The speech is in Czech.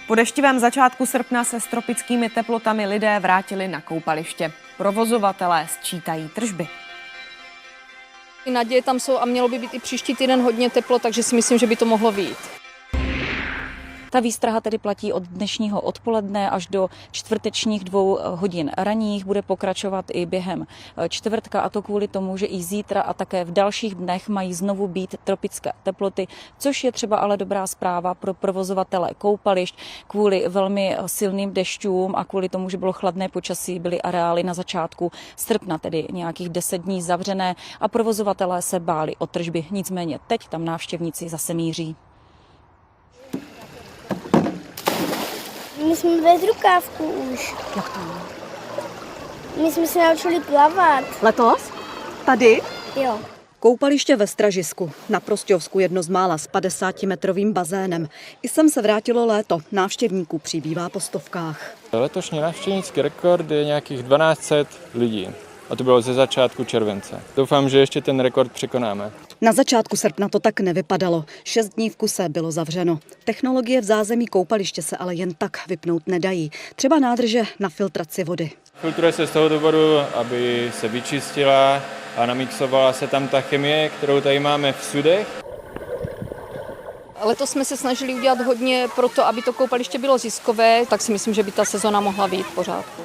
Po deštivém začátku srpna se s tropickými teplotami lidé vrátili na koupaliště. Provozovatelé sčítají tržby. Naděje tam jsou a mělo by být i příští týden hodně teplo, takže si myslím, že by to mohlo vyjít. Ta výstraha tedy platí od dnešního odpoledne až do čtvrtečních 2 hodin ranních, bude pokračovat i během čtvrtka, a to kvůli tomu, že i zítra a také v dalších dnech mají znovu být tropické teploty, což je třeba ale dobrá zpráva pro provozovatele koupališť. Kvůli velmi silným dešťům a kvůli tomu, že bylo chladné počasí, byly areály na začátku srpna, tedy nějakých 10 dní zavřené, a provozovatelé se báli o tržby. Nicméně teď tam návštěvníci zase míří. My jsme bez rukávku už. Jak to? My jsme se naučili plavat. Letos? Tady? Jo. Koupaliště ve Stražisku, na Prostějovsku, jedno z mála s 50metrovým bazénem. I sem se vrátilo léto, návštěvníků přibývá po stovkách. Letošní návštěvnický rekord je nějakých 1200 lidí. A to bylo ze začátku července. Doufám, že ještě ten rekord překonáme. Na začátku srpna to tak nevypadalo. 6 dní v kuse bylo zavřeno. Technologie v zázemí koupaliště se ale jen tak vypnout nedají. Třeba nádrže na filtraci vody. Filtruje se z toho důvodu, aby se vyčistila a namixovala se tam ta chemie, kterou tady máme v sudech. Letos jsme se snažili udělat hodně pro to, aby to koupaliště bylo ziskové, tak si myslím, že by ta sezona mohla vyjít v pořádku.